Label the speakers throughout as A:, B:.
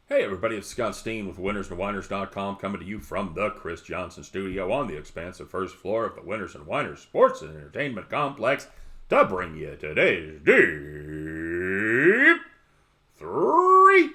A: Hey everybody, it's Scott Steen with winnersandwhiners.com coming to you from the Chris Johnson studio on the expansive first floor of the Winners and Whiners Sports and Entertainment Complex to bring you today's Deep 3.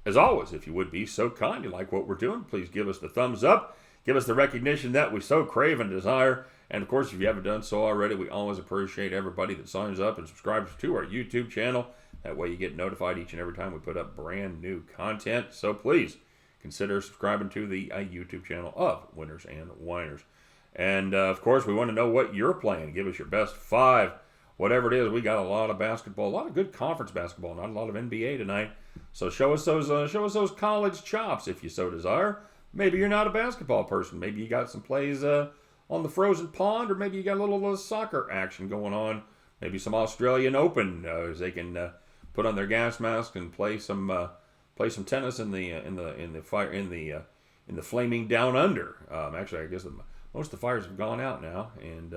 A: As always, if you would be so kind, you like what we're doing, please give us the thumbs up, give us the recognition that we so crave and desire, and of course, if you haven't done so already, we always appreciate everybody that signs up and subscribes to our YouTube channel. That way you get notified each and every time we put up brand new content. So please consider subscribing to the YouTube channel of Winners and Whiners. And of course, we want to know what you're playing. Give us your best 5, whatever it is. We got a lot of basketball, a lot of good conference basketball, not a lot of NBA tonight. So show us those college chops if you so desire. Maybe you're not a basketball person. Maybe you got some plays on the frozen pond, or maybe you got a little soccer action going on. Maybe some Australian Open as they can put on their gas mask and play some tennis in the flaming down under. Actually, I guess most of the fires have gone out now, and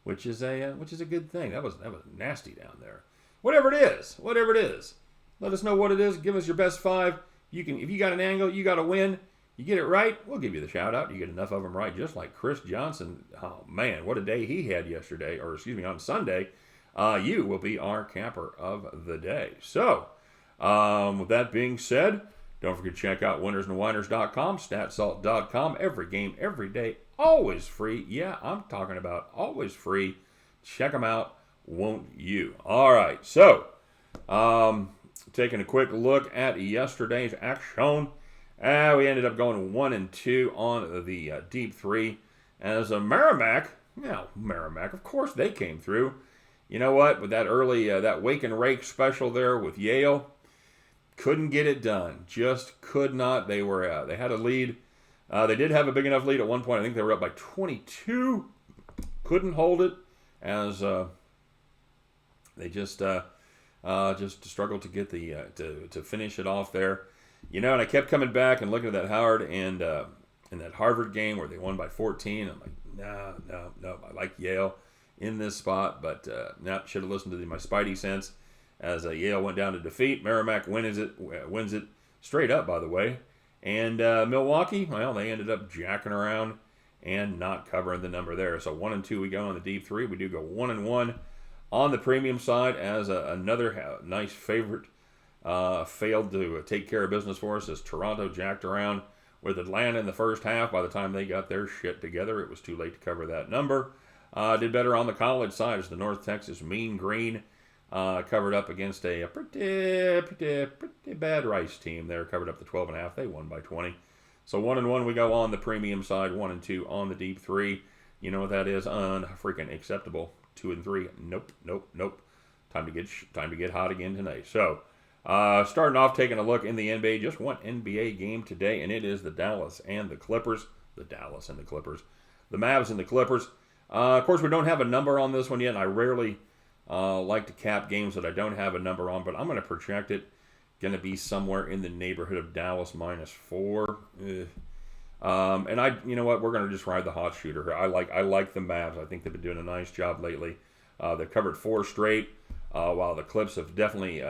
A: which is a good thing. That was nasty down there. Whatever it is, let us know what it is. Give us your best 5. You can, if you got an angle, you got to win. You get it right, we'll give you the shout out. You get enough of them right, just like Chris Johnson. Oh man, what a day he had on Sunday. You will be our capper of the day. So, with that being said, don't forget to check out winnersandwhiners.com, statsalt.com. Every game, every day, always free. Yeah, I'm talking about always free. Check them out, won't you? All right, so taking a quick look at yesterday's action. We ended up going 1-2 on the Deep 3 as a Merrimack, of course they came through. You know what? With that early, that wake and rake special there with Yale, couldn't get it done. Just could not. They had a lead. They did have a big enough lead at one point. I think they were up by 22. Couldn't hold it as they just struggled to get to finish it off there. You know, and I kept coming back and looking at that Howard and that Harvard game where they won by 14. I'm like, no. I like Yale in this spot, but should have listened to my Spidey sense as Yale went down to defeat. Merrimack wins it straight up, by the way. And Milwaukee, well, they ended up jacking around and not covering the number there. So 1-2 we go on the Deep 3. We do go 1-1 on the premium side as another nice favorite failed to take care of business for us as Toronto jacked around with Atlanta in the first half. By the time they got their shit together, it was too late to cover that number. Did better on the college side as the North Texas Mean Green covered up against a pretty bad Rice team there. Covered up the 12.5. They won by 20. So 1-1 we go on the premium side. 1-2 on the Deep 3. You know what that is? Unfreaking acceptable. 2-3. Nope. Time to get hot again tonight. So. Starting off taking a look in the NBA, just one NBA game today, and it is the Dallas and the Clippers. The Mavs and the Clippers. Of course, we don't have a number on this one yet, and I rarely like to cap games that I don't have a number on, but I'm going to project it. Going to be somewhere in the neighborhood of Dallas -4. And you know what? We're going to just ride the hot shooter here. I like the Mavs. I think they've been doing a nice job lately. They've covered 4 straight, while the Clips have definitely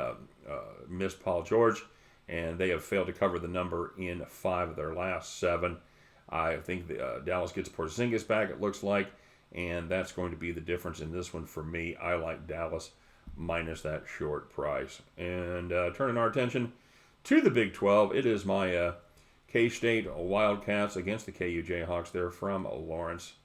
A: missed Paul George, and they have failed to cover the number in 5 of their last 7. I think Dallas gets Porzingis back, it looks like, and that's going to be the difference in this one for me. I like Dallas minus that short price. And turning our attention to the Big 12, it is my K-State Wildcats against the KU Jayhawks there from Lawrence.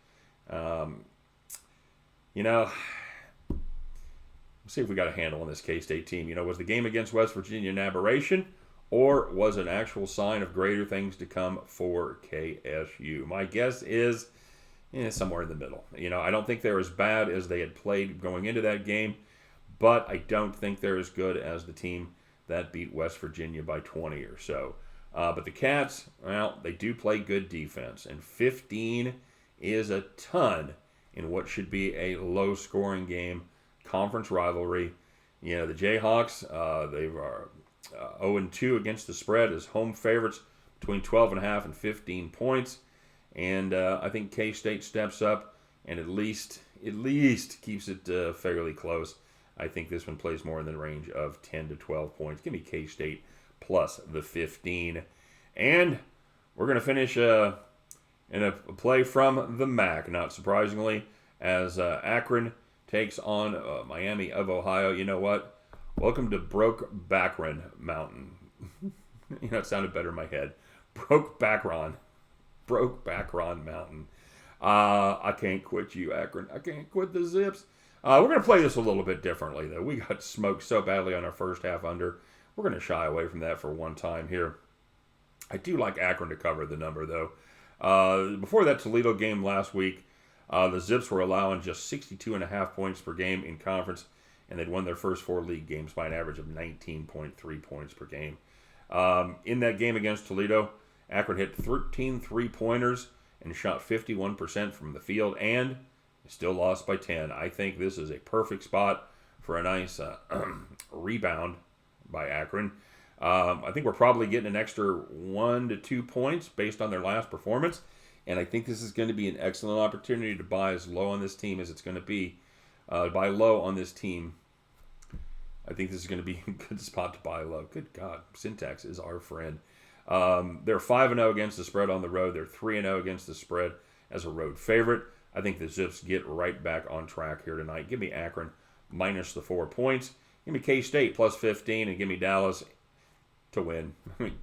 A: See if we got a handle on this K-State team. Was the game against West Virginia an aberration, or was it an actual sign of greater things to come for KSU? My guess is somewhere in the middle. I don't think they're as bad as they had played going into that game, but I don't think they're as good as the team that beat West Virginia by 20 or so. But the Cats, well, they do play good defense, and 15 is a ton in what should be a low-scoring game. Conference rivalry. The Jayhawks, they are 0-2 against the spread as home favorites between 12.5 and 15 points. And I think K-State steps up and at least keeps it fairly close. I think this one plays more in the range of 10 to 12 points. Give me K-State plus the 15. And we're going to finish in a play from the MAC, not surprisingly, as Akron takes on Miami of Ohio. You know what? Welcome to Broke-Backron Mountain. It sounded better in my head. Broke-Backron Mountain. I can't quit you, Akron. I can't quit the Zips. We're going to play this a little bit differently, though. We got smoked so badly on our first half under. We're going to shy away from that for one time here. I do like Akron to cover the number, though. Before that Toledo game last week, the Zips were allowing just 62.5 points per game in conference, and they'd won their first 4 league games by an average of 19.3 points per game. In that game against Toledo, Akron hit 13 three-pointers and shot 51% from the field, and still lost by 10. I think this is a perfect spot for a nice rebound by Akron. I think we're probably getting an extra 1 to 2 points based on their last performance, and I think this is going to be an excellent opportunity to buy as low on this team as it's going to be. Buy low on this team. I think this is going to be a good spot to buy low. Good God, syntax is our friend. They're 5-0 against the spread on the road. They're 3-0 against the spread as a road favorite. I think the Zips get right back on track here tonight. Give me Akron minus the 4 points. Give me K-State plus 15, and give me Dallas to win.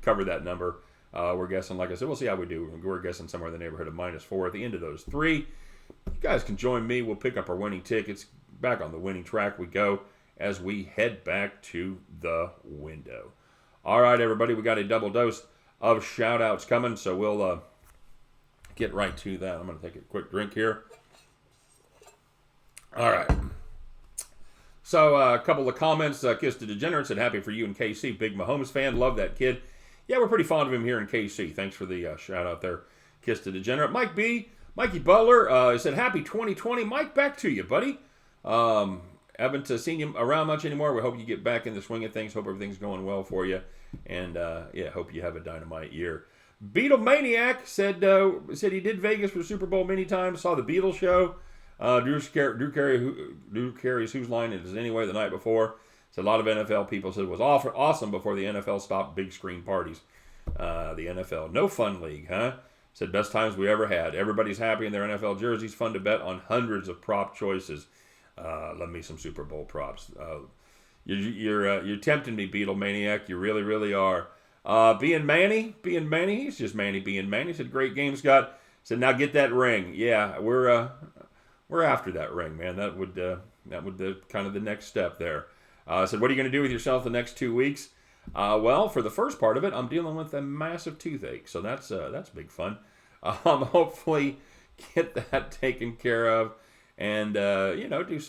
A: Cover that number. We're guessing, like I said, we'll see how we do. We're guessing somewhere in the neighborhood of minus 4 at the end of those 3. You guys can join me. We'll pick up our winning tickets. Back on the winning track we go as we head back to the window. All right, everybody, we got a double dose of shout-outs coming, so we'll get right to that. I'm going to take a quick drink here. All right. So a couple of comments. Kiss to Degenerate said, happy for you and KC. Big Mahomes fan. Love that kid. Yeah, we're pretty fond of him here in KC. Thanks for the shout-out there. Kiss to Degenerate. Mikey Butler said, happy 2020. Mike, back to you, buddy. Haven't seen you around much anymore. We hope you get back in the swing of things. Hope everything's going well for you. And, hope you have a dynamite year. Beatlemaniac said he did Vegas for the Super Bowl many times. Saw the Beatles show. Drew Carey's Whose Line Is It Anyway the night before. So a lot of NFL people said it was awesome before the NFL stopped big screen parties. The NFL. No fun league, huh? Said best times we ever had. Everybody's happy in their NFL jerseys. Fun to bet on hundreds of prop choices. Love me some Super Bowl props. You're tempting me, Beatlemaniac. You really, really are. Being Manny, he's just Manny being Manny. Said great game, Scott. Said now get that ring. Yeah, we're after that ring, man. That would kind of the next step there. Said what are you going to do with yourself the next 2 weeks? Well, for the first part of it, I'm dealing with a massive toothache, so that's big fun. Hopefully get that taken care of, and do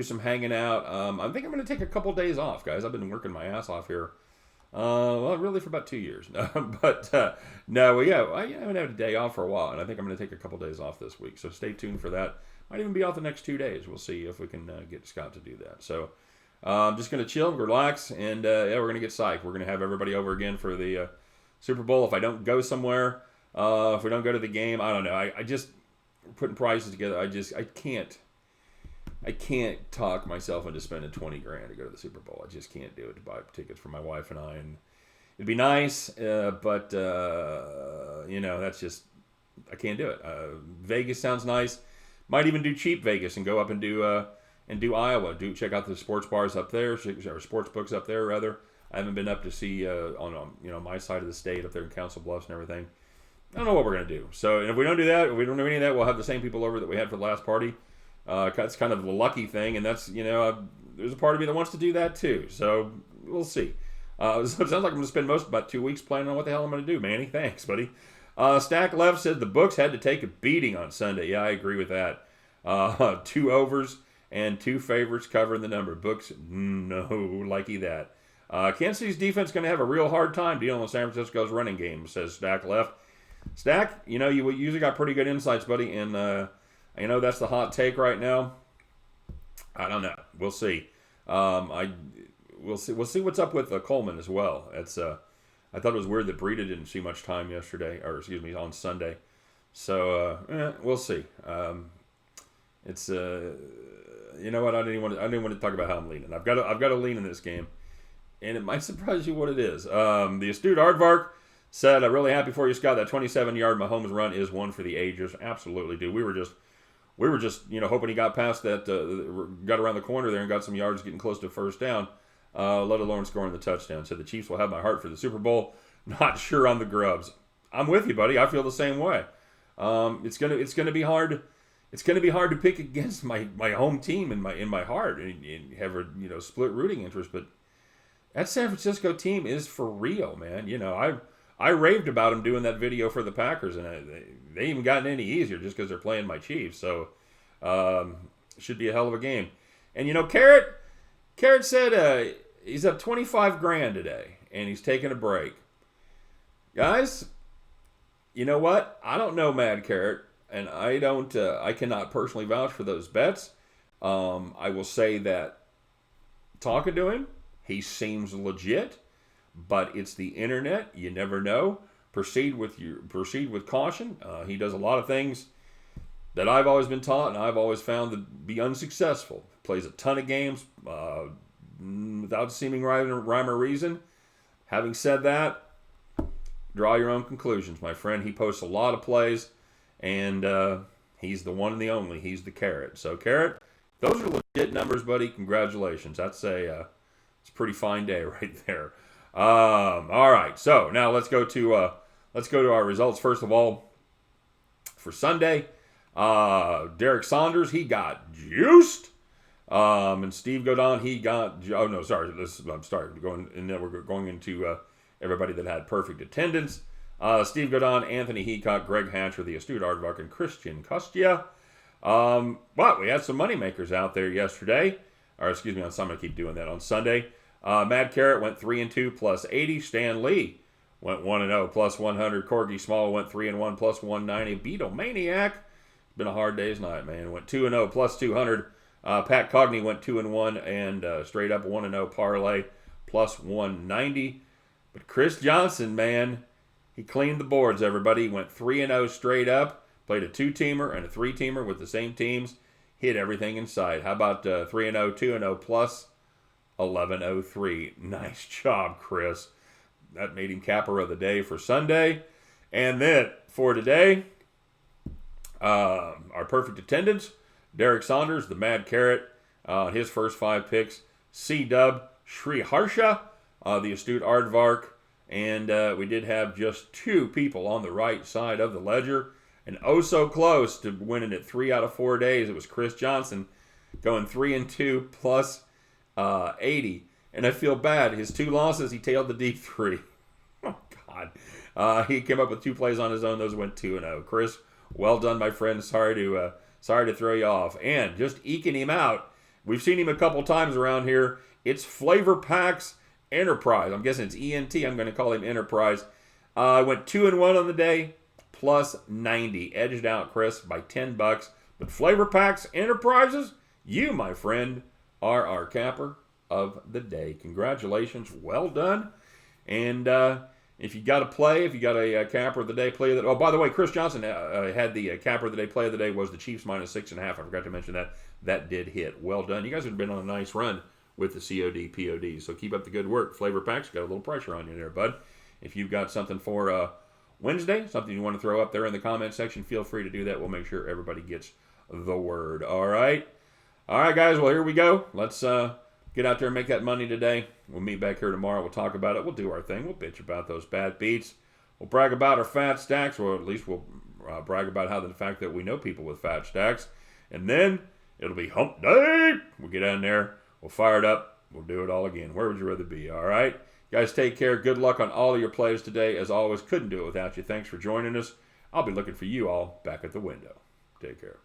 A: some hanging out. I think I'm going to take a couple days off, guys. I've been working my ass off here. Really for about 2 years. But no, yeah, I haven't had a day off for a while, and I think I'm going to take a couple days off this week. So stay tuned for that. Might even be off the next 2 days. We'll see if we can get Scott to do that. So I'm just going to chill, relax, and we're going to get psyched. We're going to have everybody over again for the Super Bowl. If I don't go somewhere, if we don't go to the game, I don't know. I just putting prices together. I can't talk myself into spending $20,000 to go to the Super Bowl. I just can't do it to buy tickets for my wife and I. And it'd be nice, but that's just I can't do it. Vegas sounds nice. Might even do cheap Vegas and go up and do Iowa. Check out the sports bars up there, or sports books up there rather. I haven't been up to see on my side of the state up there in Council Bluffs and everything. I don't know what we're gonna do. So and if we don't do that, if we don't do any of that, we'll have the same people over that we had for the last party. That's kind of the lucky thing, and that's there's a part of me that wants to do that too. So we'll see. So it sounds like I'm gonna spend about 2 weeks planning on what the hell I'm gonna do, Manny. Thanks, buddy. Stack Left said the books had to take a beating on Sunday. Yeah, I agree with that. 2 overs and 2 favorites covering the number. Books, no likey that. Kansas City's defense going to have a real hard time dealing with San Francisco's running game, says Stack Left. Stack, you usually got pretty good insights, buddy, and that's the hot take right now. I don't know. We'll see. We'll see what's up with Coleman as well. I thought it was weird that Breida didn't see much time on Sunday. So we'll see. It's you know what? I didn't want to talk about how I'm leaning. I've got to lean in this game, and it might surprise you what it is. The astute Aardvark said, "I'm really happy for you, Scott. That 27-yard Mahomes run is one for the ages." Absolutely, dude. We were just hoping he got past that, got around the corner there and got some yards, getting close to first down. Let alone scoring the touchdown. So the Chiefs will have my heart for the Super Bowl. Not sure on the grubs. I'm with you, buddy. I feel the same way. It's gonna be hard. It's gonna be hard to pick against my home team in my heart and have a split rooting interest. But that San Francisco team is for real, man. I raved about them doing that video for the Packers, and they even gotten any easier just because they're playing my Chiefs. So should be a hell of a game. And Carrot said he's up 25 grand today, and he's taking a break. Guys, you know what? I don't know Mad Carrot, and I cannot personally vouch for those bets. I will say that talking to him, he seems legit, but it's the internet. You never know. Proceed with caution. He does a lot of things that I've always been taught, and I've always found to be unsuccessful. Plays a ton of games without seeming rhyme or reason. Having said that, draw your own conclusions, my friend. He posts a lot of plays, and he's the one and the only. He's the Carrot. So, Carrot, those are legit numbers, buddy. Congratulations. That's it's a pretty fine day right there. All right. So now let's go to our results. First of all, for Sunday, Derek Saunders, he got juiced. And Steve Godon, he got. Oh no, sorry. I'm sorry. We're going into everybody that had perfect attendance. Steve Godon, Anthony Heacock, Greg Hatcher, the astute Aardvark, and Christian Costia. But we had some moneymakers out there yesterday. Or excuse me, on Sunday. I keep doing that on Sunday. Mad Carrot went 3-2 plus 80. Stan Lee went 1-0 plus 100. Corgi Small went 3-1 plus 190. Beatlemaniac, been a hard day's night, man. Went 2-0 plus 200. Pat Cogney went 2-1 and straight up 1-0 parlay plus 190. But Chris Johnson, man, he cleaned the boards, everybody. He went 3-0 straight up. Played a 2-teamer and a 3-teamer with the same teams. Hit everything in sight. How about 3-0, 2-0 plus 1103. Nice job, Chris. That made him capper of the day for Sunday. And then for today, our perfect attendance, Derek Saunders, the Mad Carrot, his first 5 picks, C-Dub, Sri Harsha, the astute Aardvark, and we did have just 2 people on the right side of the ledger, and oh so close to winning it 3 out of 4 days. It was Chris Johnson going 3-2 plus 80, and I feel bad. His 2 losses, he tailed the deep 3. Oh God, he came up with 2 plays on his own. Those went 2-0. Chris, well done, my friend. Sorry to throw you off, and just eking him out. We've seen him a couple times around here. It's Flavor Packs Enterprise. I'm guessing it's ENT. I'm going to call him Enterprise. Went 2-1 on the day, plus 90. Edged out Chris by $10. But Flavor Packs Enterprises, you, my friend, are our capper of the day. Congratulations. Well done. And if you got a play, if you got a capper of the day, play of the... Oh, by the way, Chris Johnson had the capper of the day, play of the day was the Chiefs minus 6.5. I forgot to mention that. That did hit. Well done. You guys have been on a nice run with the COD POD. So keep up the good work. Flavor Packs, got a little pressure on you there, bud. If you've got something for Wednesday, something you want to throw up there in the comment section, feel free to do that. We'll make sure everybody gets the word. All right, guys. Well, here we go. Let's get out there and make that money today. We'll meet back here tomorrow. We'll talk about it. We'll do our thing. We'll bitch about those bad beats. We'll brag about our fat stacks, or at least we'll brag about the fact that we know people with fat stacks. And then it'll be hump day. We'll get down there. We'll fire it up. We'll do it all again. Where would you rather be? All right. Guys, take care. Good luck on all of your plays today. As always, couldn't do it without you. Thanks for joining us. I'll be looking for you all back at the window. Take care.